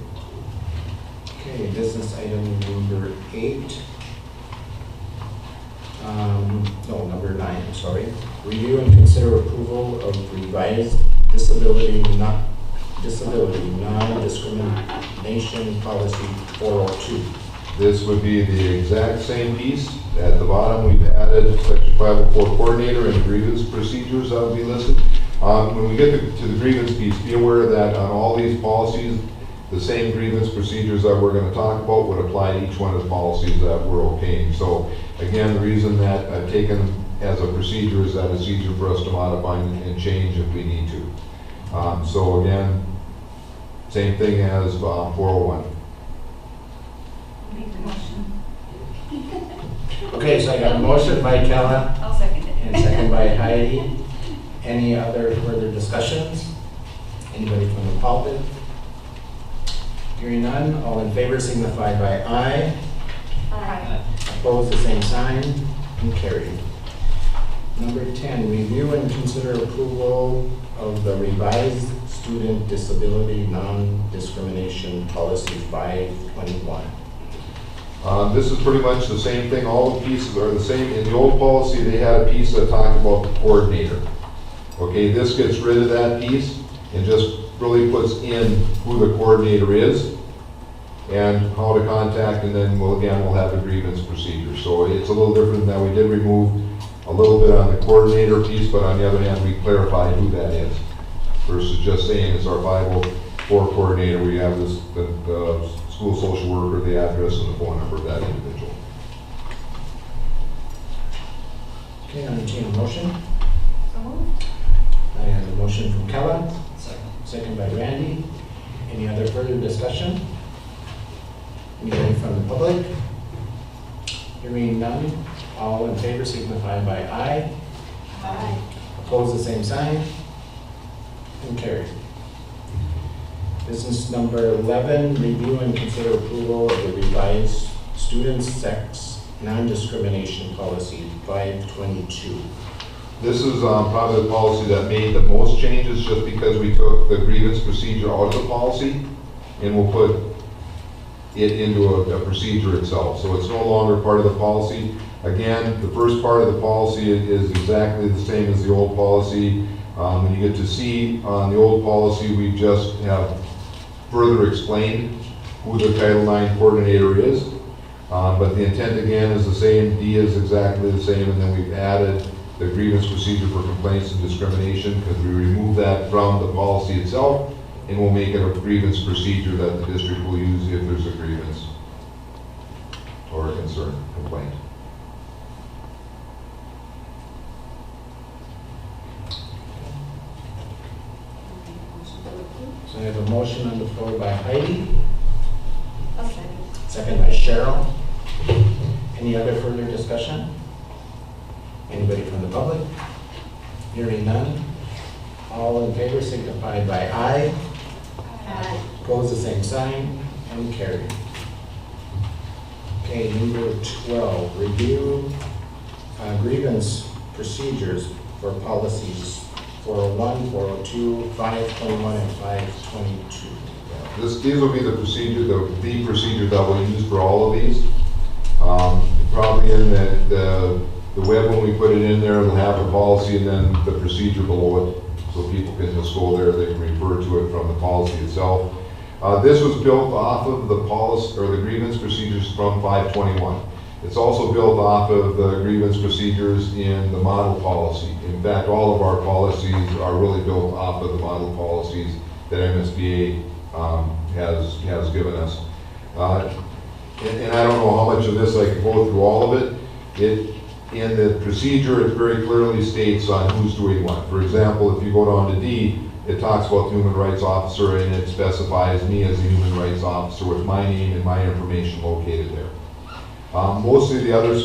Okay, business item number 8. No, number 9, I'm sorry. Review and consider approval of revised disability non-discrimination policy 402. This would be the exact same piece. At the bottom, we've added section 504 coordinator and grievance procedures that will be listed. When we get to the grievance piece, be aware that on all these policies, the same grievance procedures that we're going to talk about would apply to each one of the policies that we're okaying. So again, the reason that I've taken as a procedure is that it's easier for us to modify and change if we need to. So again, same thing as 401. Make the motion. Okay, so I got a motion by Kella I'll second it. and second by Heidi. Any other further discussions? Anybody from the pulpit? Hearing none, all in favor signify by aye. Aye. Opposed, the same sign, and carried. Number 10, review and consider approval of the revised student disability non-discrimination policy 521. This is pretty much the same thing. All the pieces are the same. In the old policy, they had a piece that talked about the coordinator. Okay, this gets rid of that piece and just really puts in who the coordinator is and how to contact, and then we'll have a grievance procedure. So it's a little different than that. We did remove a little bit on the coordinator piece, but on the other hand, we clarified who that is versus just saying it's our 504 coordinator. We have this, the school social worker, the address, and the phone number of that individual. Okay, I'll entertain a motion. So moved. I have a motion from Kella, Second. second by Randy. Any other further discussion? Anybody from the public? Hearing none, all in favor signify by aye. Aye. Opposed, the same sign, and carried. Business number 11, review and consider approval of the revised student sex non-discrimination policy 522. This is probably the policy that made the most changes just because we took the grievance procedure out of the policy and we'll put it into a procedure itself. So it's no longer part of the policy. Again, the first part of the policy is exactly the same as the old policy. When you get to C on the old policy, we just have further explained who the Title IX coordinator is. But the intent again is the same, D is exactly the same, and then we've added the grievance procedure for complaints and discrimination because we remove that from the policy itself and we'll make it a grievance procedure that the district will use if there's a grievance or a concern, complaint. So I have a motion on the floor by Heidi, I'll second. second by Cheryl. Any other further discussion? Anybody from the public? Hearing none, all in favor signify by aye. Aye. Opposed, the same sign, and carried. Okay, number 12, review grievance procedures for policies 401, 402, 521, and 522. These will be the procedure that we'll use for all of these. Probably in the web, when we put it in there, it'll have the policy and then the procedure below it, so people can just go there, they can refer to it from the policy itself. This was built off of the policy, or the grievance procedures from 521. It's also built off of the grievance procedures in the model policy. In fact, all of our policies are really built off of the model policies that MSBA has given us. And I don't know how much of this I can go through all of it. In the procedure, it very clearly states on who's doing what. For example, if you go down to D, it talks about the human rights officer, and it specifies me as a human rights officer with my name and my information located there. Most of the other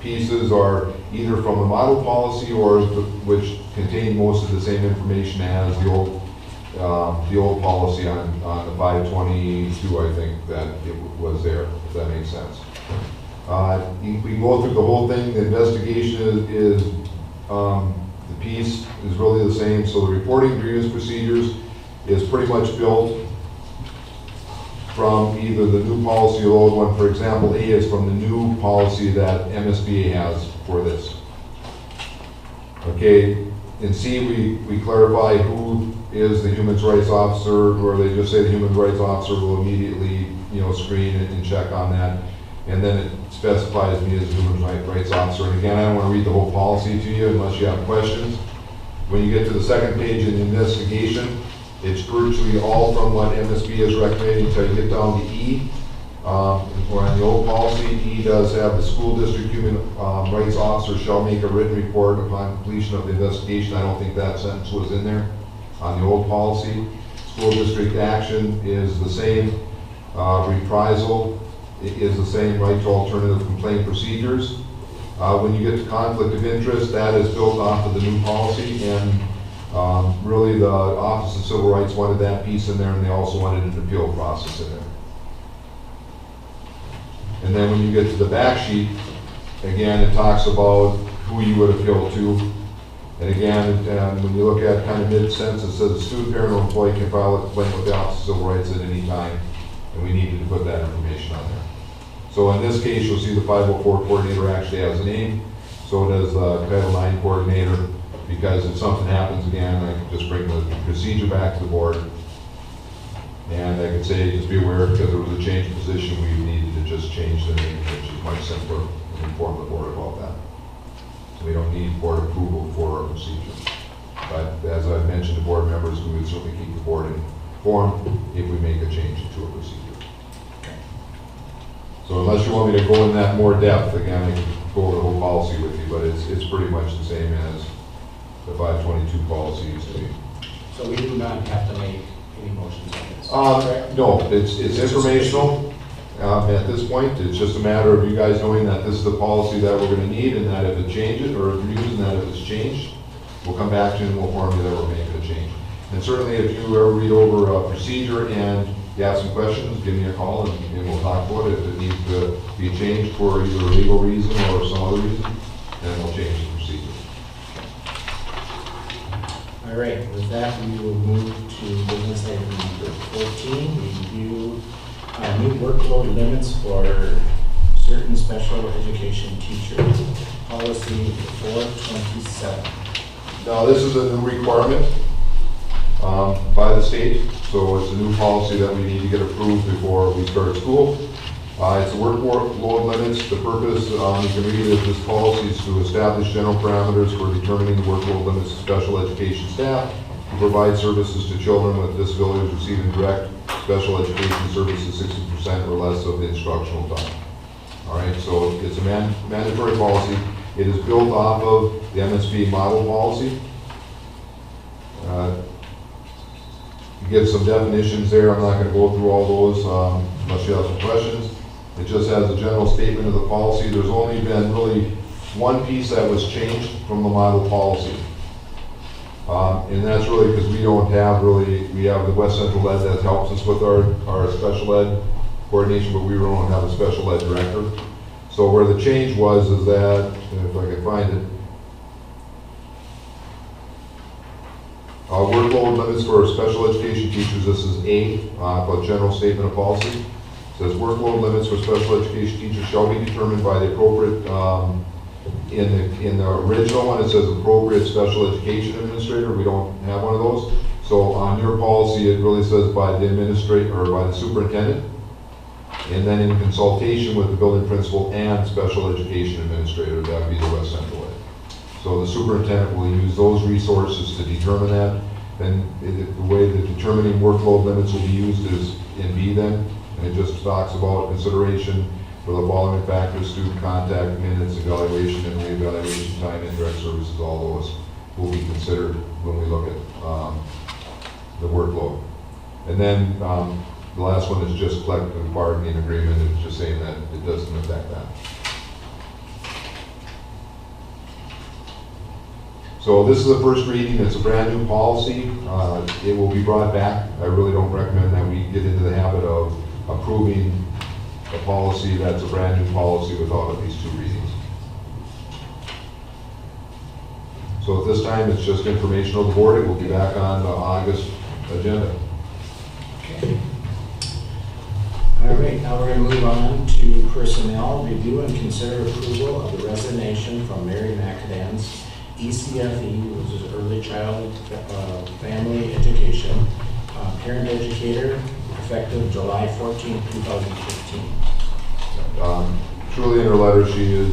pieces are either from the model policy or which contain most of the same information as the old policy on the 522, I think, that it was there, if that makes sense. We can go through the whole thing. The investigation is the piece is really the same. So the reporting grievance procedures is pretty much built from either the new policy or the old one. For example, A is from the new policy that MSBA has for this. Okay, in C, we clarify who is the human rights officer, or they just say the human rights officer will immediately, screen and check on that. And then it specifies me as a human rights officer. And again, I don't want to read the whole policy to you unless you have questions. When you get to the second page in the investigation, it's virtually all from what MSB is recommending until you get down to E. Or on the old policy, E does have the school district human rights officer shall make a written report upon completion of the investigation. I don't think that sentence was in there on the old policy. School district action is the same. Reprisal is the same, right to alternative complaint procedures. When you get to conflict of interest, that is built off of the new policy, and really the Office of Civil Rights wanted that piece in there, and they also wanted an appeal process in there. And then when you get to the back sheet, again, it talks about who you would appeal to. And again, when you look at kind of mid-sentence, it says a student, parent, or employee can file a complaint with the Office of Civil Rights at any time, and we needed to put that information on there. So in this case, you'll see the 504 coordinator actually has a name, so does the Title IX coordinator, because if something happens again, I can just bring the procedure back to the board. And I could say, just be aware, because there was a change of position, we needed to just change the name, which is much simpler, and inform the board about that. So we don't need board approval for our procedure. But as I mentioned to board members, we would certainly keep the board informed if we make a change to a procedure. So unless you want me to go in that more depth, again, I can go over the whole policy with you, but it's pretty much the same as the 522 policy used to be. So we do not have to make any motions on this, correct? No, it's informational at this point. It's just a matter of you guys knowing that this is the policy that we're going to need, and that if it changes, or if you're using that, if it's changed, we'll come back to you and we'll inform you that we're making a change. And certainly if you ever read over a procedure and you have some questions, give me a call and we'll talk about it. If it needs to be changed for either a legal reason or some other reason, then we'll change the procedure. All right, with that, we will move to business item number 14, review new workload limits for certain special education teachers, policy 427. Now, this is a new requirement by the state, so it's a new policy that we need to get approved before we start school. It's a workload limits. The purpose, you can read it, this policy is to establish general parameters for determining the workload limits of special education staff to provide services to children with disabilities receiving direct special education services 60% or less of the instructional time. All right, so it's a mandatory policy. It is built off of the MSB model policy. You get some definitions there. I'm not going to go through all those unless you have some questions. It just has a general statement of the policy. There's only been really one piece that was changed from the model policy. And that's really because we don't have we have the West Central Ed that helps us with our special ed coordination, but we don't have a special ed director. So where the change was is that, if I can find it, workload limits for special education teachers, this is A, called General Statement of Policy. It says workload limits for special education teachers shall be determined by the appropriate, in the original one, it says appropriate special education administrator. We don't have one of those. So on your policy, it really says by the administrator or by the superintendent. And then in consultation with the building principal and special education administrator, that would be the West Central Ed. So the superintendent will use those resources to determine that. Then the way the determining workload limits will be used is in B then, and it just talks about consideration for the following factors: student contact, minutes, evaluation and reevaluation time, indirect services. All those will be considered when we look at the workload. And then the last one is just collective bargaining agreement. It's just saying that it doesn't affect that. So this is the first reading. It's a brand new policy. It will be brought back. I really don't recommend that we get into the habit of approving a policy that's a brand new policy without at least 2 readings. So at this time, it's just informational to the board. It will be back on the August agenda. Okay. All right, now we're going to move on to personnel. Review and consider approval of the resignation from Mary McAdams, ECFE, which is Early Child Family Education, parent educator, effective July 14, 2015. Truly in her letter, she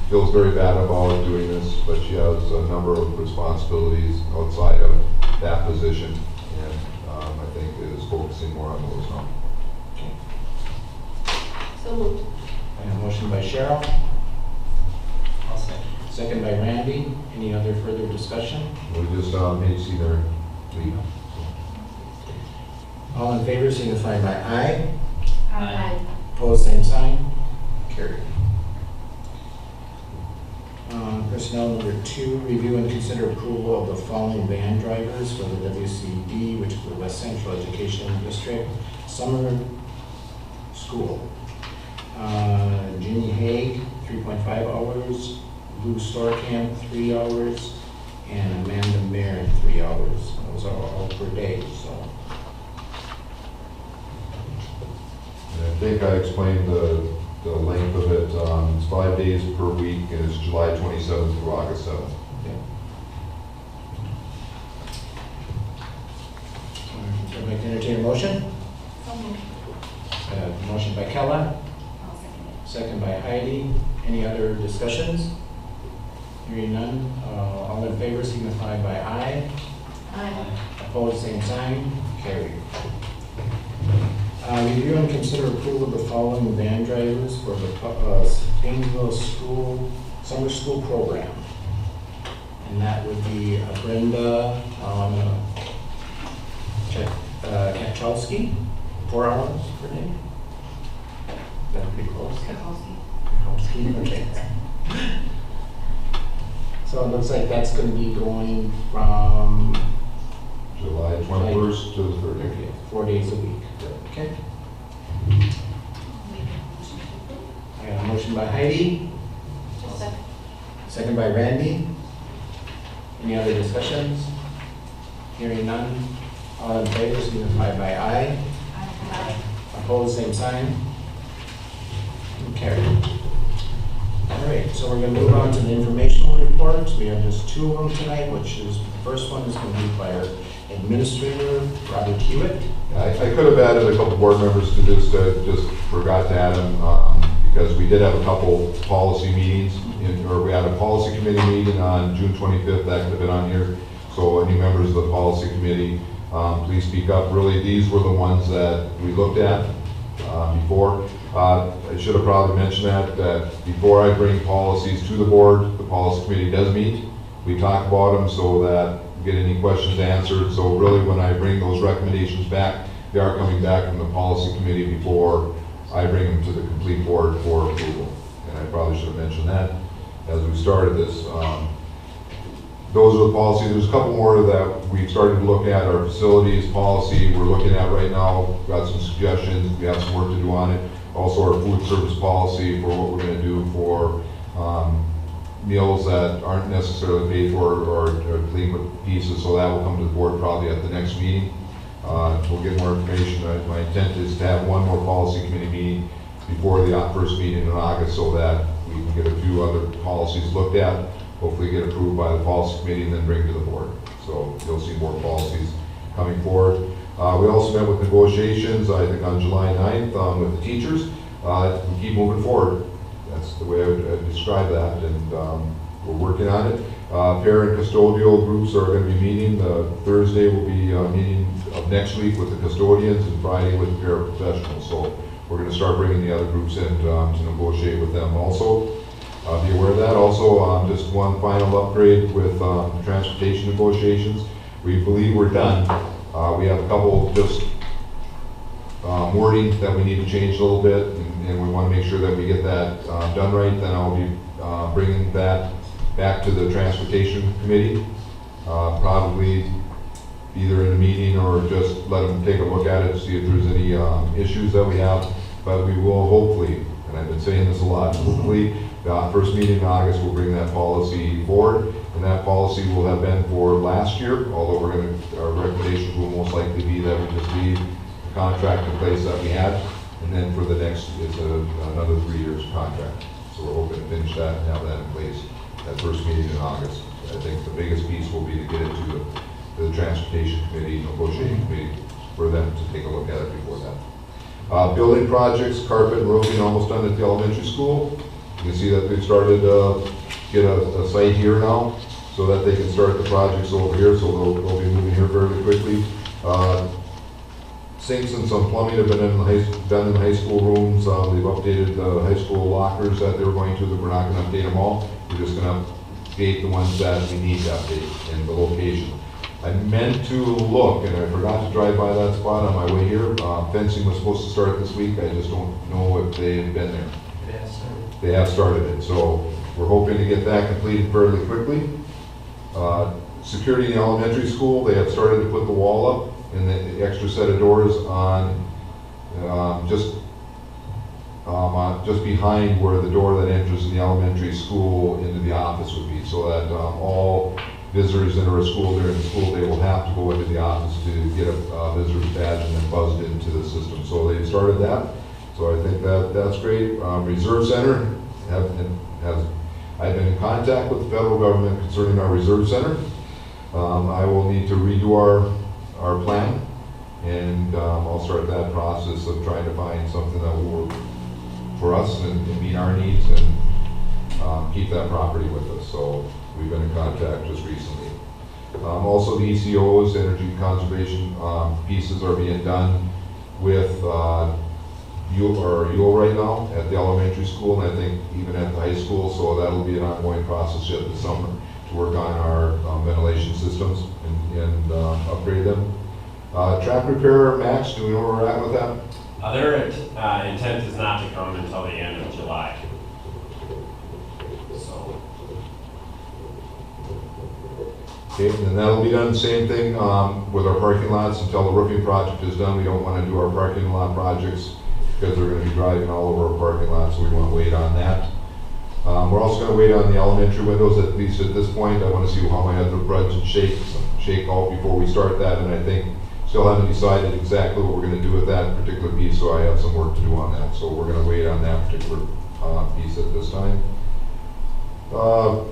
feels very bad about doing this, but she has a number of responsibilities outside of that position, and I think is focusing more on those now. So moved. I have a motion by Cheryl, I'll second. second by Randy. Any other further discussion? We just hate to see their leave. All in favor signify by aye. Aye. Opposed, same sign. Carried. Personnel number 2, review and consider approval of the following van drivers for the WCD, which is the West Central Education District Summer School. Ginny Haig, 3.5 hours. Lou Storkamp, 3 hours. And Amanda Marin, 3 hours. Those are all per day, so. And I think I explained the length of it. It's 5 days per week, and it's July 27th through August 7th. Okay. I'd like to entertain a motion. So moved. Motion by Kella, I'll second it. second by Heidi. Any other discussions? Hearing none. All in favor signify by aye. Aye. Opposed, same sign. Carried. Review and consider approval of the following van drivers for the Paynesville Summer School Program. And that would be Brenda Kachowski, 4 hours per day. That's pretty close. Kachowski, okay. So it looks like that's going to be going from July 21st to the 30th. okay, 4 days a week. Okay. I got a motion by Heidi, Just second. second by Randy. Any other discussions? Hearing none. All in favor signify by aye. Aye. Opposed, same sign. Carried. All right, so we're going to move on to the informational reports. We have just 2 of them tonight, which is, the first one is going to be by our administrator, Robert Hewitt. I could have added a couple board members to this, just forgot to add them, because we did have a couple policy meetings, or we had a policy committee meeting on June 25th, that could have been on here. So any members of the policy committee, please speak up. Really, these were the ones that we looked at before. I should have probably mentioned that before I bring policies to the board, the policy committee does meet. We talk about them so that we get any questions answered. So really, when I bring those recommendations back, they are coming back from the policy committee before I bring them to the complete board for approval. And I probably should have mentioned that as we started this. those are the policies. There's a couple more that we've started to look at. Our facilities policy we're looking at right now. Got some suggestions. We have some work to do on it. Also our food service policy for what we're going to do for meals that aren't necessarily paid for or delinquent pieces. So that will come to the board probably at the next meeting. We'll get more information. My intent is to have one more policy committee meeting before the first meeting in August so that we can get a few other policies looked at, hopefully get approved by the policy committee and then bring to the board. So you'll see more policies coming forward. We also met with negotiations, I think on July 9th with the teachers. We keep moving forward. That's the way I would describe that, and we're working on it. Parent custodial groups are going to be meeting. Thursday will be a meeting of next week with the custodians and Friday with the paraprofessionals. So we're going to start bringing the other groups in to negotiate with them also. Be aware of that. Also, just one final upgrade with transportation negotiations. We believe we're done. We have a couple just wording that we need to change a little bit, and we want to make sure that we get that done right. Then I'll be bringing that back to the transportation committee, probably either in a meeting or just let them take a look at it to see if there's any issues that we have. But we will hopefully, and I've been saying this a lot, hopefully the first meeting in August we'll bring that policy forward, and that policy will have been for last year, although our recommendations will most likely be that we just leave the contract in place that we had, and then for the next, it's another 3 years contract. So we're hoping to finish that and have that in place at first meeting in August. I think the biggest piece will be to get it to the transportation committee, negotiating committee, for them to take a look at it before that. Building projects, carpet and roofing almost done at the elementary school. You can see that they've started to get a site here now so that they can start the projects over here, so they'll be moving here fairly quickly. Sinks and some plumbing have been done in the high school rooms. They've updated the high school lockers that they were going to. That we're not going to update them all. We're just going to update the ones that we need to update in the location. I meant to look, and I forgot to drive by that spot on my way here. Fencing was supposed to start this week. I just don't know if they've been there. They have started it, so we're hoping to get that completed fairly quickly. Security in the elementary school, they have started to put the wall up and the extra set of doors on just behind where the door that enters in the elementary school into the office would be, so that all visitors enter a school during the school day will have to go into the office to get a visitor's badge and then buzzed into the system. So they've started that. So I think that's great. Reserve Center, I've been in contact with the federal government concerning our Reserve Center. I will need to redo our plan, and I'll start that process of trying to find something that will work for us and meet our needs and keep that property with us. So we've been in contact just recently. Also the ECOs, energy conservation pieces are being done with UL right now at the elementary school, and I think even at the high school, so that'll be an ongoing process yet this summer to work on our ventilation systems and upgrade them. Track repair, Max, do we know where we're at with that? Their intent is not to come until the end of July. So. Okay, and then that'll be done, same thing with our parking lots until the roofing project is done. We don't want to do our parking lot projects because they're going to be driving all over our parking lots, so we want to wait on that. We're also going to wait on the elementary windows, at least at this point. I want to see how my other budget shake out before we start that, and I think still haven't decided exactly what we're going to do with that particular piece, so I have some work to do on that. So we're going to wait on that particular piece at this time. I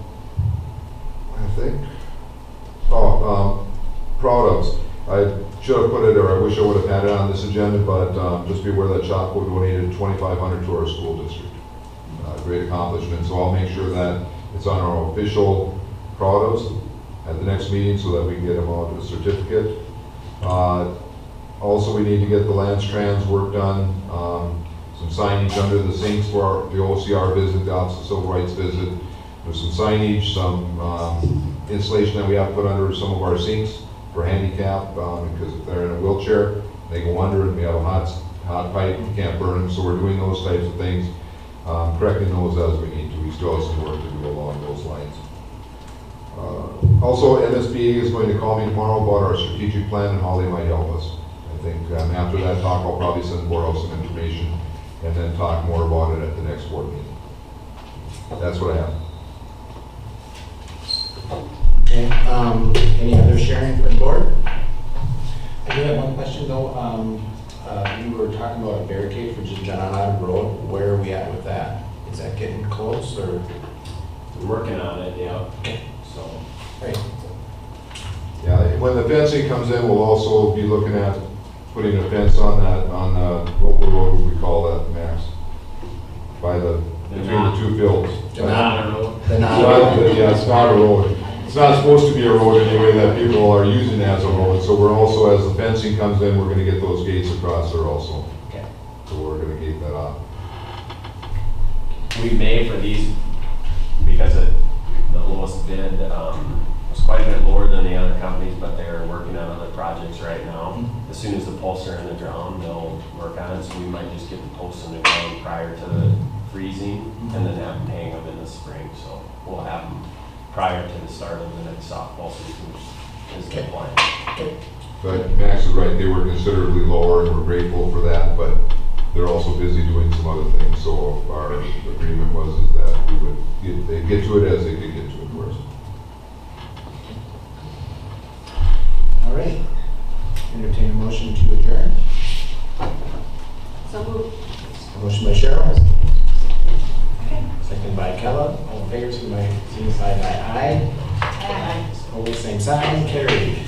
think. Products. I should have put it, or I wish I would have had it on this agenda, but just be aware that Shopko donated $2,500 to our school district. Great accomplishment, so I'll make sure that it's on our official products at the next meeting so that we can get them out a certificate. Also, we need to get the Lance Trans work done, some signage under the sinks for the OCR visit, the Office of Civil Rights visit. There's some signage, some insulation that we have to put under some of our sinks for handicap, because if they're in a wheelchair, they go under and we have a hot pipe, we can't burn them, so we're doing those types of things, correcting those as we need to. We still have some work to do along those lines. Also, MSBA is going to call me tomorrow about our strategic plan and how they might help us. I think after that talk, I'll probably send the board out some information and then talk more about it at the next board meeting. That's what I have. Okay, any other sharing from the board? I do have one question though. You were talking about a barricade for just John Island Road. Where are we at with that? Is that getting close or? We're working on it, yeah. So, Right. Yeah, when the fencing comes in, we'll also be looking at putting a fence on that, on, what road would we call that, Max? By between the two fields. The Yeah, it's not a road. It's not supposed to be a road anyway that people are using as a road. So we're also, as the fencing comes in, we're gonna get those gates across there also. Okay. So we're gonna gate that off. we may for these, because the lowest bid was quite a bit lower than the other companies, but they're working on other projects right now. As soon as the posts are in the ground, they'll work on it, so we might just get the posts in the ground prior to the freezing, and then have them hang them in the spring, so we'll have them prior to the start of the next softball season, is the plan. But Max is right, they were considerably lower and we're grateful for that, but they're also busy doing some other things. So our agreement was is that we would, they get to it as they could get to it first. All right. Entertain a motion to adjourn. So moved. A motion by Cheryl. Second by Kella. All in favor, signify by aye. Aye. Opposed, same sign, carried.